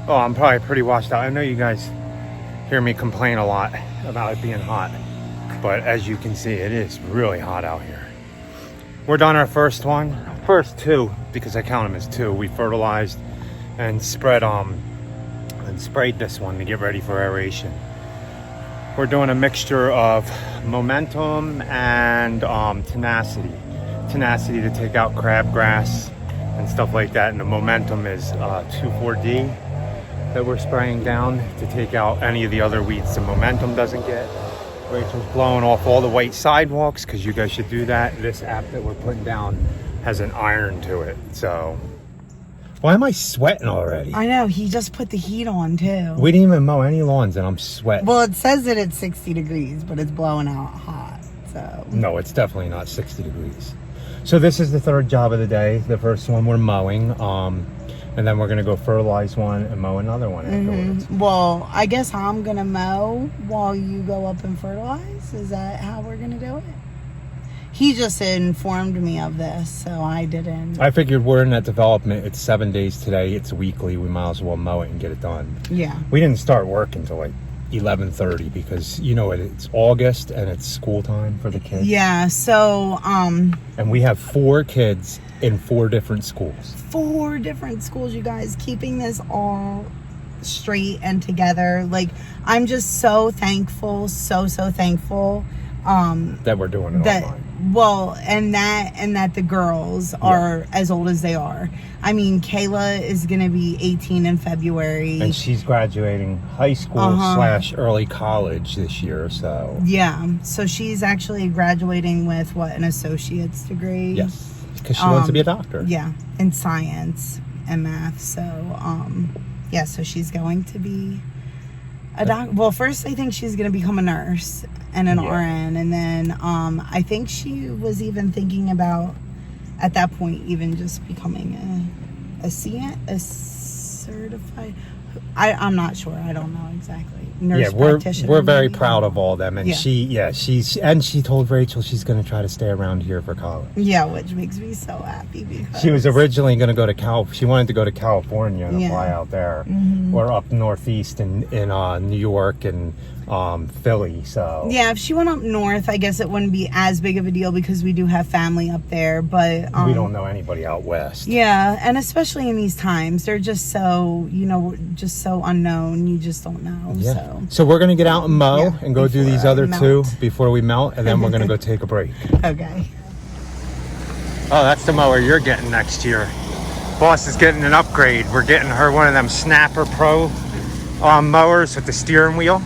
Oh, I'm probably pretty washed out. I know you guys hear me complain a lot about it being hot, but as you can see, it is really hot out here. We're done our first two, because I count them as two. We fertilized and sprayed this one to get ready for aeration. We're doing a mixture of momentum and tenacity to take out crabgrass and stuff like that. And the momentum is 2,4-D that we're spraying down to take out any of the other weeds the momentum doesn't get. Rachel's blowing off all the white sidewalks, because you guys should do that. This app that we're putting down has an iron to it. So why am I sweating already? I know, he just put the heat on too. We didn't even mow any lawns and I'm sweating. Well, it says that it's 60 degrees, but it's blowing out hot, so. No, it's definitely not 60 degrees. So this is the third job of the day. The first one we're mowing, and then we're gonna go fertilize one and mow another one afterwards. Well, I guess I'm gonna mow while you go up and fertilize. Is that how we're gonna do it? He just informed me of this, so I didn't. I figured we're in that development. It's 7 days today. It's weekly. We might as well mow it and get it done. Yeah. We didn't start work until like 11:30 because it's August and it's school time for the kids. Yeah. So and we have 4 kids in 4 different schools. 4 different schools, you guys, keeping this all straight and together. Like, I'm just so thankful, so thankful that we're doing it online. Well, and that the girls are as old as they are. I mean, Kayla is going to be 18 in February. And she's graduating high school / early college this year, so. Yeah, so she's actually graduating with, an associate's degree? Yes, because she wants to be a doctor. Yeah, in science and math. So, so she's going to be a doctor. Well, first I think she's going to become a nurse and an RN, and then I think she was even thinking about, at that point, even just becoming a certified. I'm not sure. I don't know exactly. Nurse practitioner. We're very proud of all them, and she told Rachel she's going to try to stay around here for college. Yeah, which makes me so happy because she was originally going to go to She wanted to go to California and fly out there, or up northeast in New York and Philly. So yeah, if she went up north, I guess it wouldn't be as big of a deal because we do have family up there. But we don't know anybody out west. Yeah, and especially in these times, they're just so just so unknown. You just don't know. Yeah. So we're gonna get out and mow and go do these other 2 before we melt, and then we're gonna go take a break. Okay. Oh, that's the mower you're getting next year. Boss is getting an upgrade. We're getting her one of them Snapper Pro mowers with the steering wheel.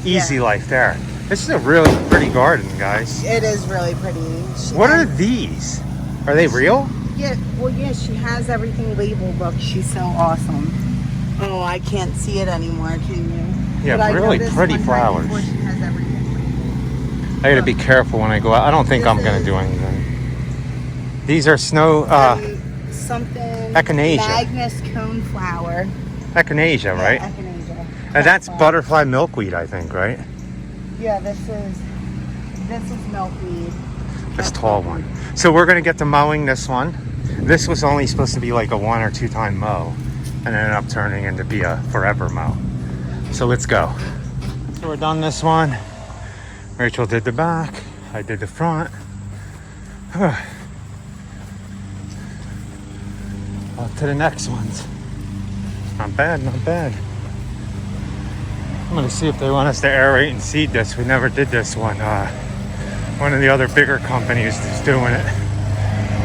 Easy life there. This is a really pretty garden, guys. It is really pretty. What are these? Are they real? Yeah. Well, yeah. She has everything labeled. Look, she's so awesome. Oh, I can't see it anymore. Can you? Yeah, really pretty flowers. She has everything. I gotta be careful when I go out. I don't think I'm gonna do anything. These are snow. Something. Echinacea. Magnus coneflower. Echinacea, right? Yeah, echinacea. And that's butterfly milkweed, I think, right? Yeah, this is milkweed. This tall one. So we're gonna get to mowing this one. This was only supposed to be like a 1 or 2 time mow, and ended up turning into be a forever mow. So let's go. So we're done this one. Rachel did the back. I did the front. On to the next ones. Not bad, not bad. I'm gonna see if they want us to aerate and seed this. We never did this one. One of the other bigger companies is doing it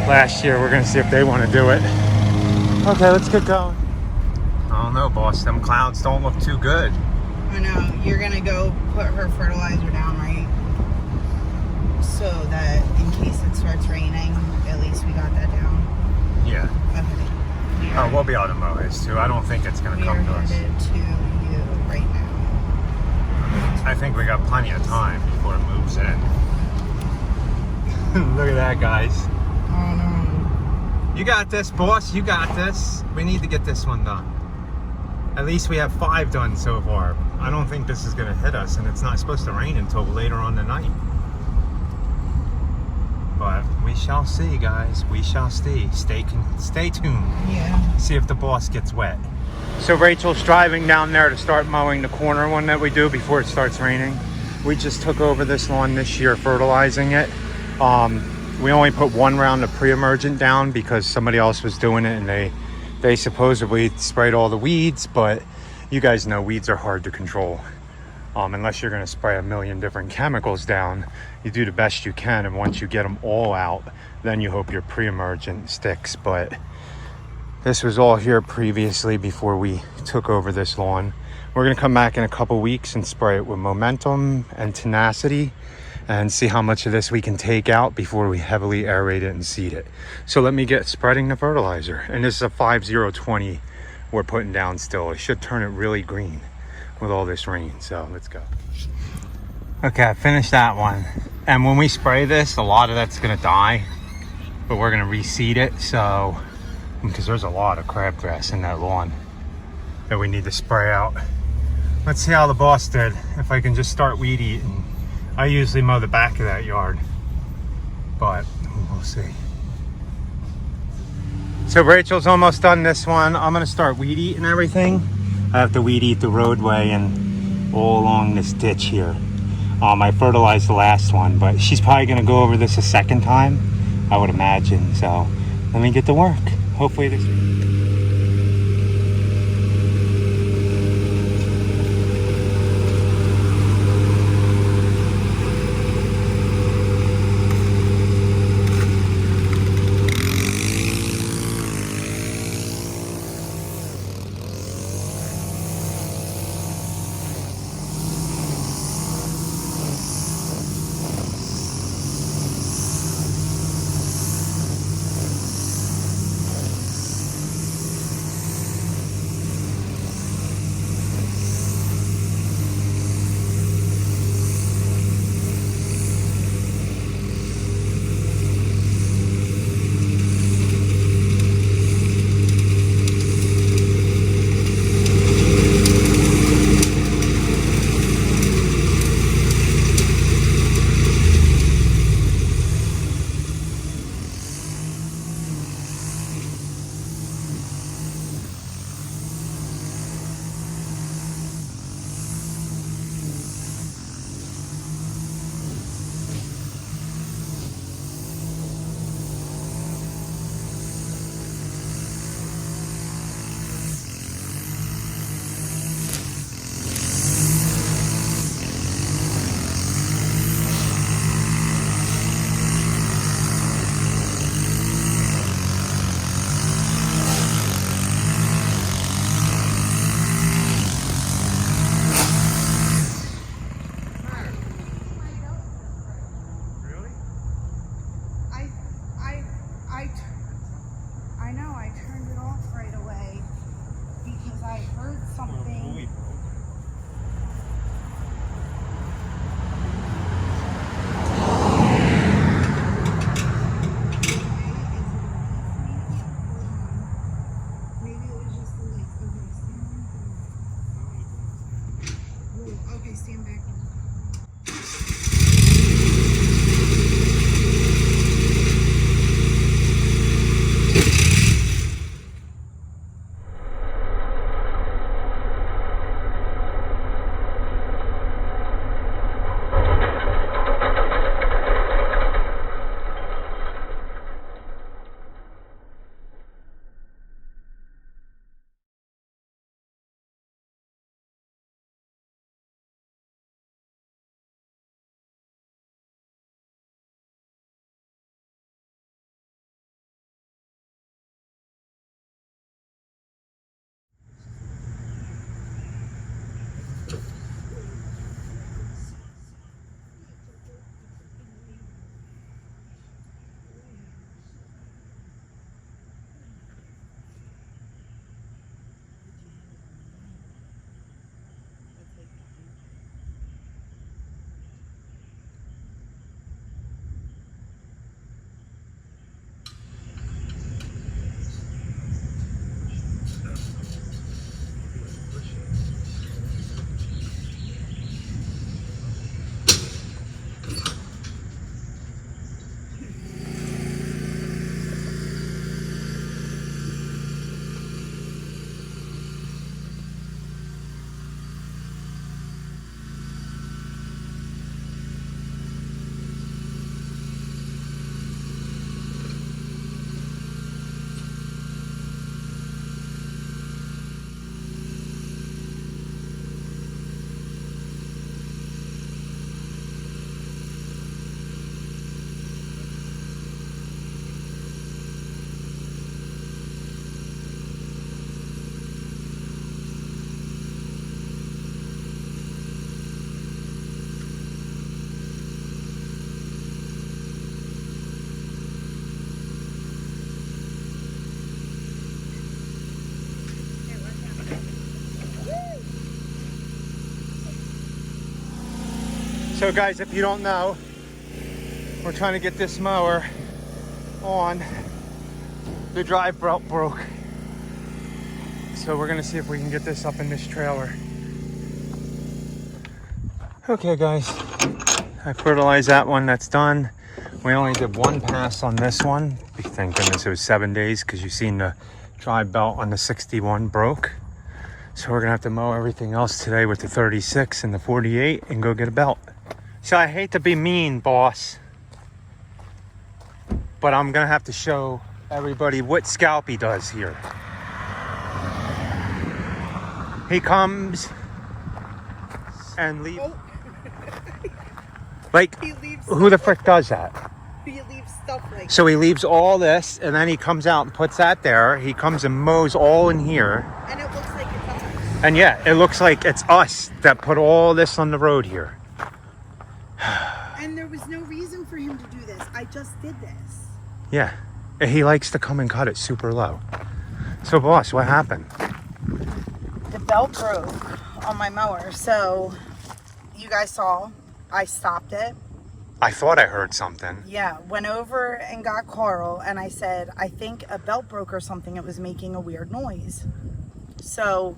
last year. We're gonna see if they want to do it. Okay, let's get going. I don't know, boss. Them clouds don't look too good. I know. You're gonna go put her fertilizer down, right? So that in case it starts raining, at least we got that down. Yeah. Okay. Oh, we'll be able to mow his too. I don't think it's gonna come to us. We are headed to you right now. I think we got plenty of time before it moves in. Look at that, guys. Oh no. You got this, boss. You got this. We need to get this one done. At least we have 5 done so far. I don't think this is going to hit us, and it's not supposed to rain until later on tonight. But we shall see, guys. We shall see. Stay tuned. Yeah. See if the boss gets wet. So Rachel's driving down there to start mowing the corner one that we do before it starts raining. We just took over this lawn this year, fertilizing it. We only put one round of pre-emergent down because somebody else was doing it, and they supposedly sprayed all the weeds, but you guys know weeds are hard to control. Unless you're going to spray a million different chemicals down, you do the best you can, and once you get them all out, then you hope your pre-emergent sticks. But this was all here previously before we took over this lawn. We're going to come back in a couple weeks and spray it with momentum and tenacity and see how much of this we can take out before we heavily aerate it and seed it. So let me get spreading the fertilizer. And this is a 5020 we're putting down still. It should turn it really green with all this rain. So let's go. Okay, I finished that one. And when we spray this, a lot of that's going to die, but we're going to reseed it. So, because there's a lot of crabgrass in that lawn that we need to spray out. Let's see how the boss did, if I can just start weed eating. I usually mow the back of that yard, but we'll see. So Rachel's almost done this one. I'm gonna start weed eating everything. I have to weed eat the roadway and all along this ditch here. I fertilized the last one, but she's probably gonna go over this a second time, I would imagine. So let me get to work. Hopefully this So guys, if you don't know, we're trying to get this mower on. The drive belt broke. So we're gonna see if we can get this up in this trailer. Okay guys, I fertilized that one, that's done. We only did one pass on this one. Thank goodness it was 7 days, because you've seen the drive belt on the 61 broke. So we're gonna have to mow everything else today with the 36 and the 48 and go get a belt. So I hate to be mean, boss, but I'm gonna have to show everybody what Scalpy does here. He comes and leaves. Oh. Like, who the frick does that? He leaves stuff like So he leaves all this, and then he comes out and puts that there. He comes and mows all in here. and it looks like it's us. And yeah, it looks like it's us that put all this on the road here. And there was no reason for him to do this. I just did this. Yeah, he likes to come and cut it super low. So boss, what happened? The belt broke on my mower. So you guys saw, I stopped it. I thought I heard something. Yeah, went over and got Carl, and I said, I think a belt broke or something. It was making a weird noise. So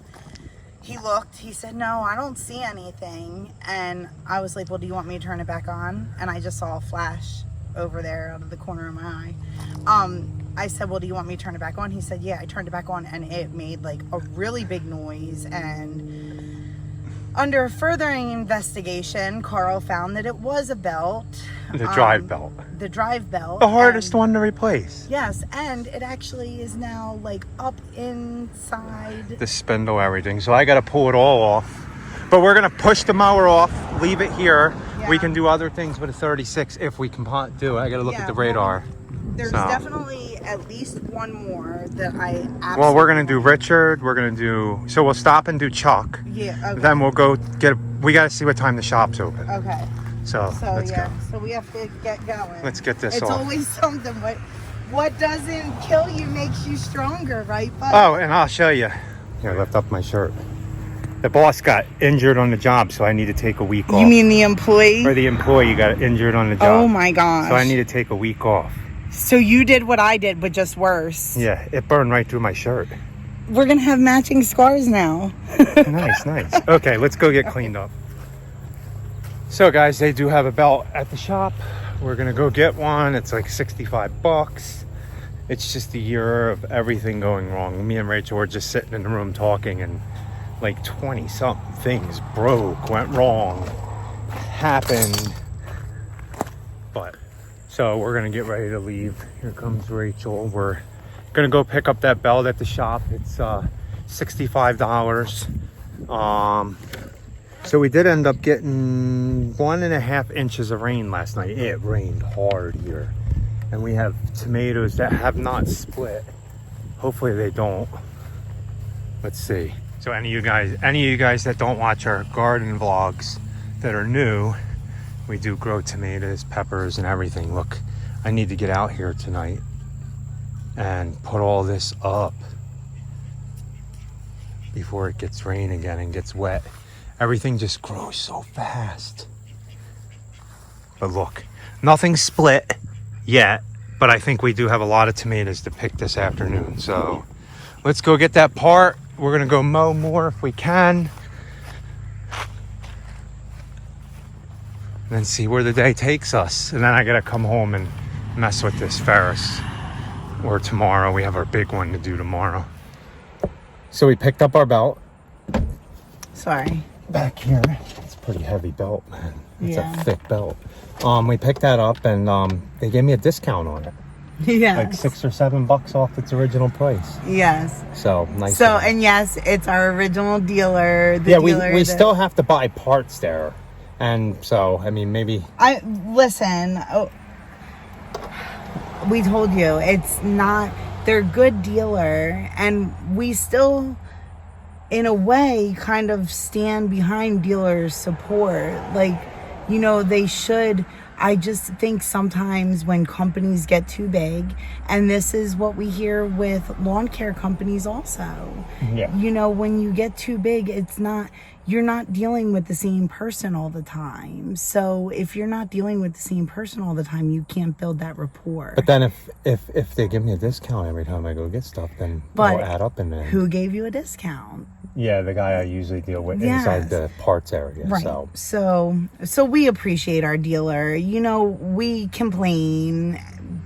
he looked, he said, no, I don't see anything. And I was like, well, do you want me to turn it back on? And I just saw a flash over there out of the corner of my eye. I said, well, do you want me to turn it back on? He said, yeah. I turned it back on, and it made like a really big noise. And under further investigation, Carl found that it was a belt. The drive belt. The drive belt. The hardest one to replace. Yes, and it actually is now like up inside. The spindle, everything. So I got to pull it all off. But we're going to push the mower off, leave it here. Yeah. We can do other things with a 36 if we can do it. I got to look at the radar. There's So. Definitely at least one more that I absolutely... Well, we're going to do Richard. We're going to do... So we'll stop and do Chuck. Yeah, okay. Then we'll go get... We got to see what time the shop's open. Okay. So let's go. So we have to get going. Let's get this it's off. It's always something. What doesn't kill you makes you stronger, right, bud? Oh, and I'll show you. Here, lift up my shirt. The boss got injured on the job, so I need to take a week off. You mean the employee? Or the employee got injured on the job. Oh my gosh. So I need to take a week off. So you did what I did, but just worse. Yeah, it burned right through my shirt. We're going to have matching scars now. Nice, nice. Okay, let's go get cleaned up. So guys, they do have a belt at the shop. We're gonna go get one. It's like 65 bucks. It's just a year of everything going wrong. Me and Rachel were just sitting in the room talking, and like 20 something things broke, went wrong, happened. But so we're gonna get ready to leave. Here comes Rachel. We're gonna go pick up that belt at the shop. It's $65. So we did end up getting 1.5 inches of rain last night. It rained hard here. And we have tomatoes that have not split. Hopefully they don't. Let's see. So any of you guys that don't watch our garden vlogs that are new, we do grow tomatoes, peppers, and everything. Look, I need to get out here tonight and put all this up before it gets rain again and gets wet. Everything just grows so fast. But look, nothing split yet, but I think we do have a lot of tomatoes to pick this afternoon. So let's go get that part. We're gonna go mow more if we can. And then see where the day takes us. And then I gotta come home and mess with this Ferris. Or tomorrow, we have our big one to do tomorrow. So we picked up our belt. Sorry. Back here, it's a pretty heavy belt, man. It's Yeah. a thick belt. We picked that up, and they gave me a discount on it, Yeah. like $6 or $7 off its original price. Yes. So nice. So, and yes, it's our original dealer. The yeah, dealer we that- still have to buy parts there, and so I mean maybe. Listen. We told you it's not. They're good dealer, and we still, in a way, kind of stand behind dealers' support. Like, you know, they should. I just think sometimes when companies get too big, and this is what we hear with lawn care companies also. Yeah. You know, when you get too big, you're not dealing with the same person all the time. So if you're not dealing with the same person all the time, you can't build that rapport. But then if they give me a discount every time I go get stuff, then it'll add up in there. Who gave you a discount? Yeah, the guy I usually deal with Yes. inside the parts area. Right. So we appreciate our dealer. You know, we complain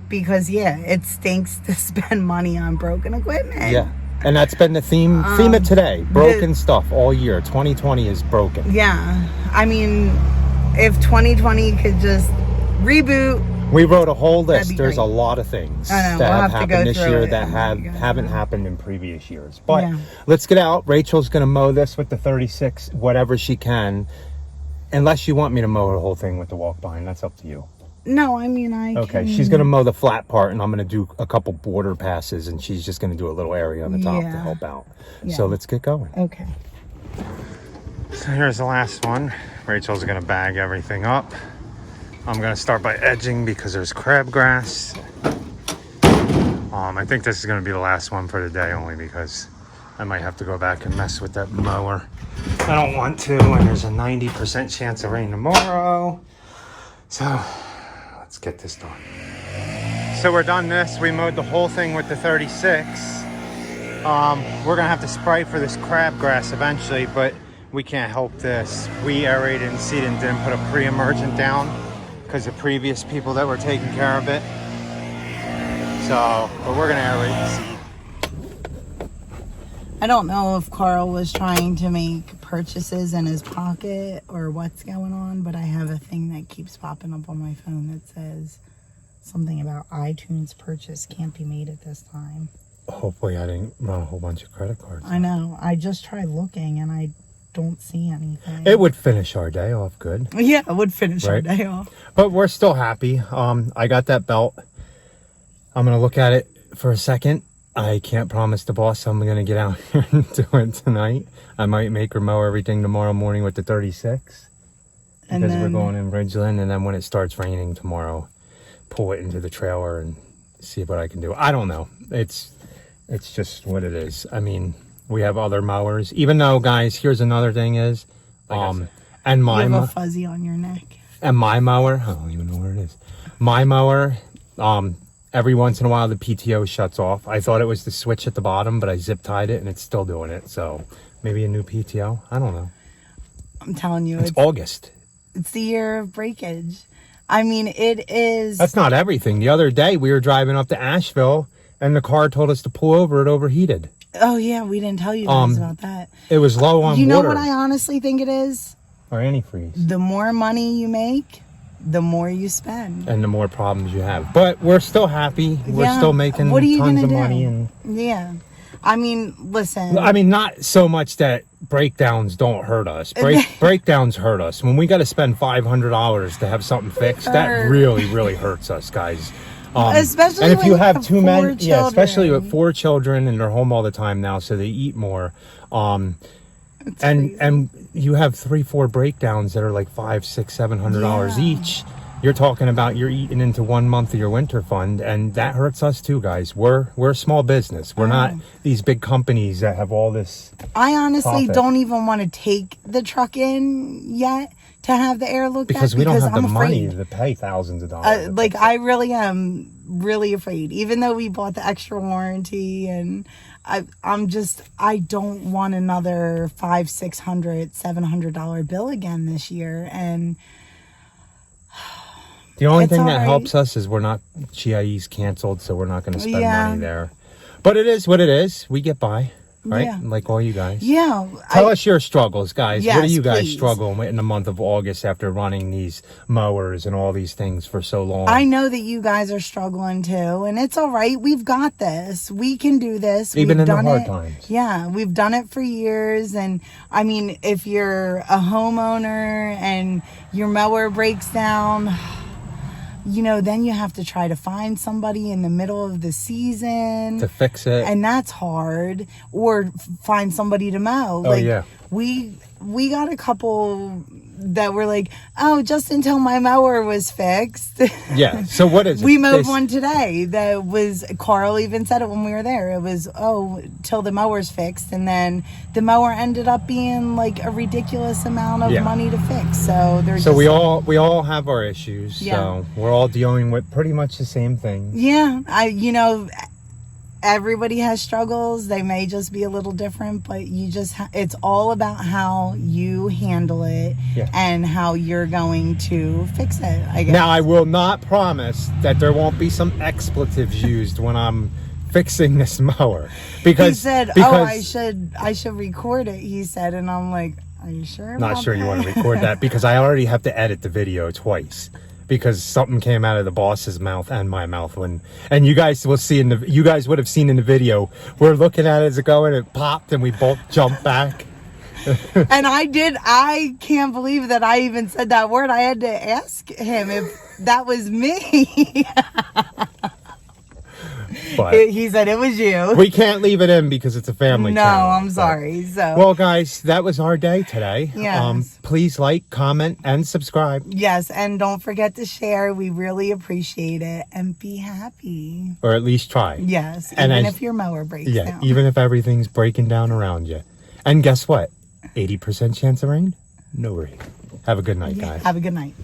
because it stinks to spend money on broken equipment. Yeah. And that's been the theme of today. Broken stuff all year. 2020 is broken. Yeah. I mean, if 2020 could just reboot. We wrote a whole list. There's great. a lot of things I know, that we'll have have to go happened this through year it. that Oh my haven't God. happened in previous years. But Yeah. let's get out. Rachel's going to mow this with the 36, whatever she can. Unless you want me to mow the whole thing with the walk behind. That's up to you. No, I mean, Okay, she's going to mow the flat part, and I'm going to do a couple border passes, and she's just going to do a little area on the top to Yeah. help out. Yeah. So let's get going. Okay. So here's the last one. Rachel's going to bag everything up. I'm going to start by edging because there's crabgrass. I think this is going to be the last one for the day, only because I might have to go back and mess with that mower. I don't want to, and there's a 90% chance of rain tomorrow. So let's get this done. So we're done this. We mowed the whole thing with the 36. We're gonna have to spray for this crabgrass eventually, but we can't help this. We aerated and seeded and didn't put a pre-emergent down because the previous people that were taking care of it. So, but we're gonna aerate and seed. I don't know if Carl was trying to make purchases in his pocket or what's going on, but I have a thing that keeps popping up on my phone that says something about iTunes purchase can't be made at this time. Hopefully I didn't run a whole bunch of credit cards. I know. I just tried looking and I don't see anything. It would finish our day off good. Yeah, it would finish our Right. day off. But we're still happy. I got that belt. I'm going to look at it for a second. I can't promise the boss I'm going to get out here and do it tonight. I might make her mow everything tomorrow morning with the 36. And Because we're then- going in Ridgeland. And then when it starts raining tomorrow, pull it into the trailer and see what I can do. I don't know. It's just what it is. I mean, we have other mowers. Even though, guys, here's another thing is, and You my have a fuzzy on your neck. and my mower, I don't even know where it is. My mower, every once in a while the PTO shuts off. I thought it was the switch at the bottom, but I zip tied it and it's still doing it. So maybe a new PTO. I don't know. I'm telling you, It's August. it's the year of breakage. I mean, it is. That's not everything. The other day we were driving up to Asheville and the car told us to pull over. It overheated. Oh yeah, we didn't tell you guys about that. It was low on You know water. what I honestly think it is? Or antifreeze. The more money you make, the more you spend. And the more problems you have. But we're still happy. We're Yeah. still making What are you tons gonna of do? money. And Yeah. I mean, listen. I mean, not so much that breakdowns don't hurt us. Breakdowns hurt us. When we got to spend $500 to have something fixed, that really, really hurts us, guys. Especially and if when you you have have too four many, yeah, especially with children. 4 children and they're home all the time now, so they eat more. It's crazy. And you have 3-4 breakdowns that are like $500, $600, $700 each. You're talking about you're eating into 1 month of your winter fund, and that hurts us too, guys. We're a small business. We're not these big companies that have all this. I honestly profit. don't even want to take the truck in yet to have the air looked Because at we don't have I'm the money afraid. to pay thousands of dollars. Like, I really am really afraid, even though we bought the extra warranty, and I don't want another $500, $600, $700 bill again this year. And The only It's thing all that right. helps us is we're not GIE's canceled, so we're not going to spend Yeah. money there. But it is what it is. We get by, right? Yeah. Like all you guys. yeah, Tell us your struggles, guys. What do Yes, you guys please. struggle with in the month of August after running these mowers and all these things for so long? I know that you guys are struggling too, and it's all right. We've got this. We can do this. Even We've in the done hard it. times. Yeah, we've done it for years. And I mean, if you're a homeowner and your mower breaks down, you know, then you have to try to find somebody in the middle of the season To fix it. and that's hard, or find somebody to mow. Oh, yeah. We got a couple that were like, oh, just until my mower was fixed. Yeah. So what is it? We mowed one today that was, Carl even said it when we were there. It was, oh, till the mower's fixed. And then the mower ended up being like a ridiculous amount of money to fix. So there's we all have our issues. Yeah. So we're all dealing with pretty much the same thing. Yeah. Everybody has struggles. They may just be a little different, but you just it's all about how you handle it and how you're going to fix it, I guess. Now, I will not promise that there won't be some expletives used when I'm fixing this mower, because he said, I should record it, he said, and I'm like, are you sure? Not sure you want to record that, because I already have to edit the video twice. Because something came out of the boss's mouth and my mouth and you guys will see you guys would have seen in the video, we're looking at it as it going, it popped and we both jumped back. And I can't believe that I even said that word. I had to ask him if that was me. But he said it was you. We can't leave it in because it's a family channel. No, I'm sorry. Well, guys, that was our day today. Yes. Please like, comment, and subscribe. Yes, and don't forget to share. We really appreciate it. And be happy. Or at least try. Yes, even if your mower breaks down. Even if everything's breaking down around you. And guess what? 80% chance of rain? No rain. Have a good night, guys. Have a good night.